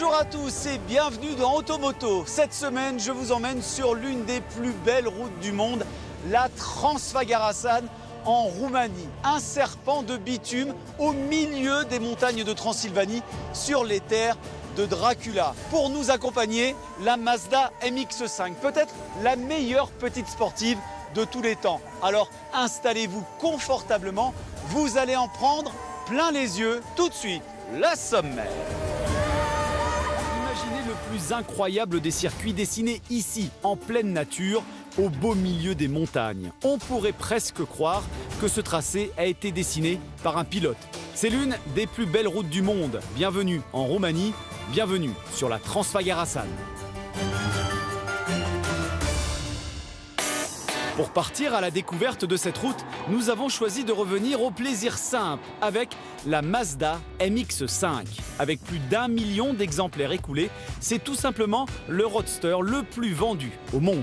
Bonjour à tous et bienvenue dans Automoto. Cette semaine, je vous emmène sur l'une des plus belles routes du monde, la Transfagarasan en Roumanie. Un serpent de bitume au milieu des montagnes de Transylvanie sur les terres de Dracula. Pour nous accompagner, la Mazda MX-5, peut-être la meilleure petite sportive de tous les temps. Alors installez-vous confortablement, vous allez en prendre plein les yeux. Tout de suite, le sommaire. Imaginez le plus incroyable des circuits dessinés ici, en pleine nature, au beau milieu des montagnes. On pourrait presque croire que ce tracé a été dessiné par un pilote. C'est l'une des plus belles routes du monde. Bienvenue en Roumanie, bienvenue sur la Transfagarasan. Pour partir à la découverte de cette route, nous avons choisi de revenir au plaisir simple avec la Mazda MX-5. Avec plus d'1 million d'exemplaires écoulés, c'est tout simplement le roadster le plus vendu au monde.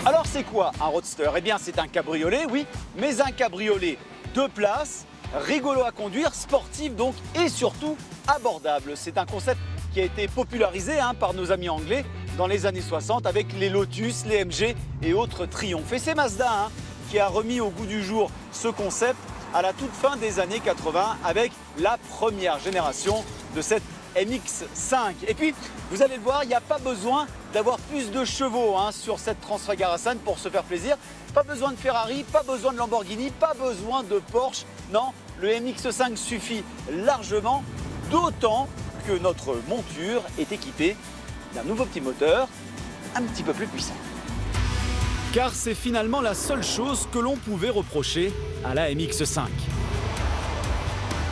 Alors c'est quoi un roadster? Eh bien c'est un cabriolet, oui, mais un cabriolet 2 places, rigolo à conduire, sportif donc et surtout abordable. C'est un concept qui a été popularisé par nos amis anglais dans les années 60 avec les Lotus, les MG et autres Triumph. Et c'est Mazda qui a remis au goût du jour ce concept à la toute fin des années 80 avec la première génération de cette MX-5. Et puis, vous allez le voir, il n'y a pas besoin d'avoir plus de chevaux sur cette Transfagarasan pour se faire plaisir. Pas besoin de Ferrari, pas besoin de Lamborghini, pas besoin de Porsche. Non, le MX-5 suffit largement, d'autant que notre monture est équipée d'un nouveau petit moteur un petit peu plus puissant. Car c'est finalement la seule chose que l'on pouvait reprocher à la MX-5.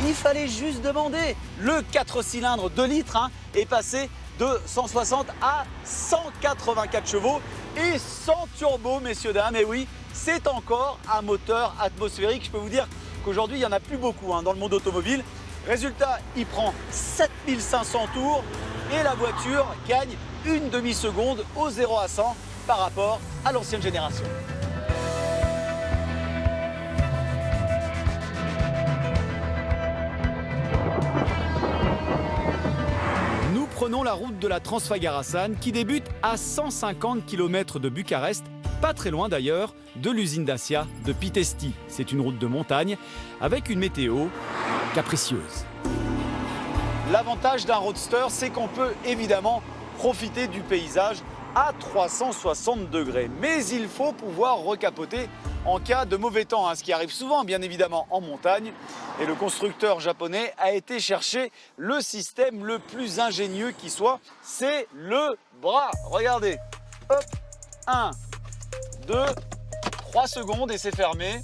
Il fallait juste demander. Le 4 cylindres 2 litres est passé de 160 à 184 chevaux et sans turbo, messieurs, dames. Et oui, c'est encore un moteur atmosphérique. Je peux vous dire qu'aujourd'hui, il n'y en a plus beaucoup dans le monde automobile. Résultat, il prend 7500 tours et la voiture gagne une demi-seconde au 0 à 100 par rapport à l'ancienne génération. Nous prenons la route de la Transfagarasan qui débute à 150 km de Bucarest, pas très loin d'ailleurs de l'usine Dacia de Pitesti. C'est une route de montagne avec une météo capricieuse. L'avantage d'un roadster, c'est qu'on peut évidemment profiter du paysage à 360 degrés. Mais il faut pouvoir recapoter en cas de mauvais temps, ce qui arrive souvent bien évidemment en montagne. Et le constructeur japonais a été chercher le système le plus ingénieux qui soit, c'est le bras. Regardez, hop, 1, 2, 3 secondes et c'est fermé.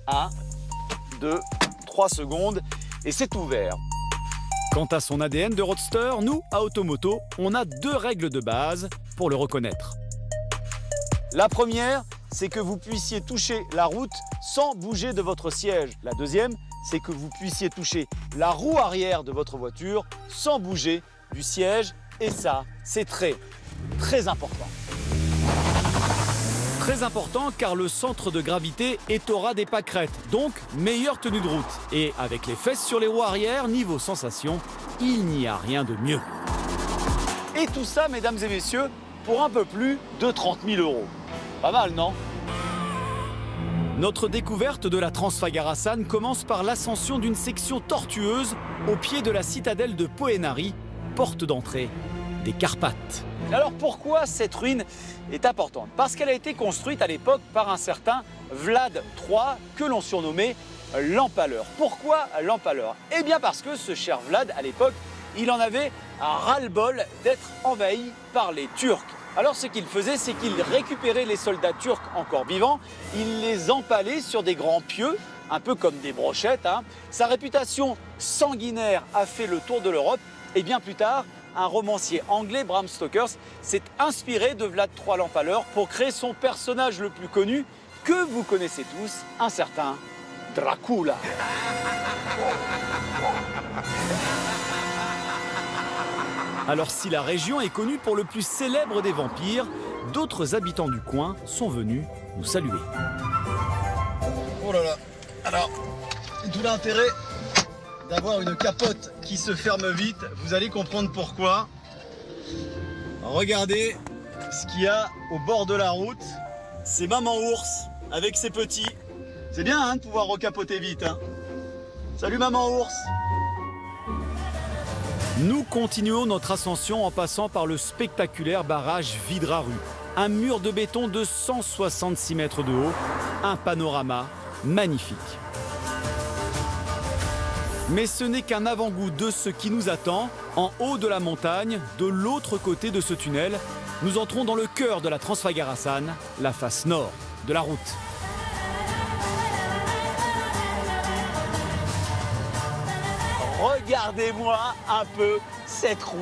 1, 2, 3 secondes et c'est ouvert. Quant à son ADN de roadster, nous, à Automoto, on a 2 règles de base pour le reconnaître. La première, c'est que vous puissiez toucher la route sans bouger de votre siège. La deuxième, c'est que vous puissiez toucher la roue arrière de votre voiture sans bouger du siège. Et ça, c'est très, très important. Très important car le centre de gravité est au ras des pâquerettes, donc meilleure tenue de route. Et avec les fesses sur les roues arrière, niveau sensation, il n'y a rien de mieux. Et tout ça, mesdames et messieurs, pour un peu plus de 30 000 €. Pas mal, non? Notre découverte de la Transfagarasan commence par l'ascension d'une section tortueuse au pied de la citadelle de Poenari, porte d'entrée des Carpates. Alors pourquoi cette ruine est importante? Parce qu'elle a été construite à l'époque par un certain Vlad III que l'on surnommait l'Empaleur. Pourquoi l'Empaleur? Eh bien parce que ce cher Vlad à l'époque, il en avait un ras-le-bol d'être envahi par les Turcs. Alors ce qu'il faisait, c'est qu'il récupérait les soldats turcs encore vivants, il les empalait sur des grands pieux, un peu comme des brochettes. Sa réputation sanguinaire a fait le tour de l'Europe et bien plus tard, un romancier anglais, Bram Stoker, s'est inspiré de Vlad III l'Empaleur pour créer son personnage le plus connu, que vous connaissez tous, un certain Dracula. Alors si la région est connue pour le plus célèbre des vampires, d'autres habitants du coin sont venus nous saluer. Oh là là, alors, tout l'intérêt d'avoir une capote qui se ferme vite. Vous allez comprendre pourquoi. Regardez ce qu'il y a au bord de la route. C'est maman ours avec ses petits. C'est bien hein, de pouvoir recapoter vite. Hein. Salut maman ours. Nous continuons notre ascension en passant par le spectaculaire barrage Vidraru. Un mur de béton de 166 mètres de haut, un panorama magnifique. Mais ce n'est qu'un avant-goût de ce qui nous attend. En haut de la montagne, de l'autre côté de ce tunnel, nous entrons dans le cœur de la Transfagarasan, la face nord de la route. Regardez-moi un peu cette route.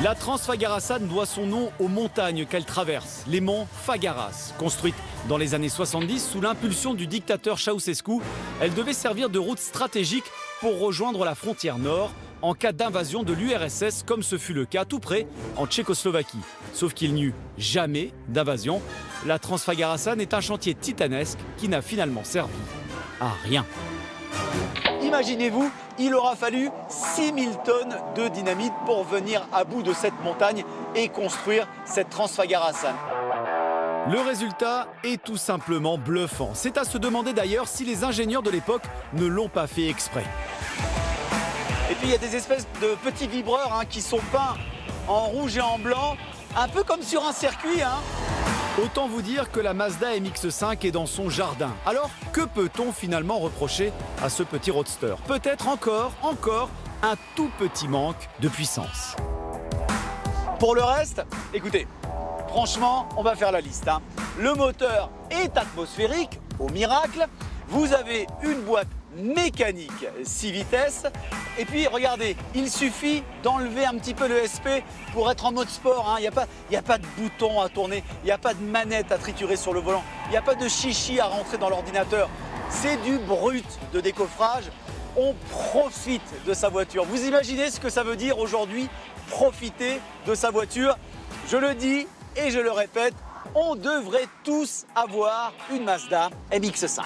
La Transfagarasan doit son nom aux montagnes qu'elle traverse, les monts Fagaras. Construite dans les années 70 sous l'impulsion du dictateur Ceausescu, elle devait servir de route stratégique pour rejoindre la frontière nord en cas d'invasion de l'URSS, comme ce fut le cas tout près en Tchécoslovaquie. Sauf qu'il n'y eut jamais d'invasion. La Transfagarasan est un chantier titanesque qui n'a finalement servi à rien. Imaginez-vous, il aura fallu 6000 tonnes de dynamite pour venir à bout de cette montagne et construire cette Transfagarasan. Le résultat est tout simplement bluffant. C'est à se demander d'ailleurs si les ingénieurs de l'époque ne l'ont pas fait exprès. Et puis il y a des espèces de petits vibreurs hein, qui sont peints en rouge et en blanc, un peu comme sur un circuit. Hein. Autant vous dire que la Mazda MX-5 est dans son jardin. Alors, que peut-on finalement reprocher à ce petit roadster? Peut-être encore un tout petit manque de puissance. Pour le reste, écoutez, franchement, on va faire la liste. Hein. Le moteur est atmosphérique, au miracle. Vous avez une boîte mécanique 6 vitesses. Et puis, regardez, il suffit d'enlever un petit peu le SP pour être en mode sport. Hein. Il n'y a pas de bouton à tourner, il n'y a pas de manette à triturer sur le volant, il n'y a pas de chichi à rentrer dans l'ordinateur. C'est du brut de décoffrage. On profite de sa voiture. Vous imaginez ce que ça veut dire aujourd'hui, profiter de sa voiture? Je le dis et je le répète, on devrait tous avoir une Mazda MX-5.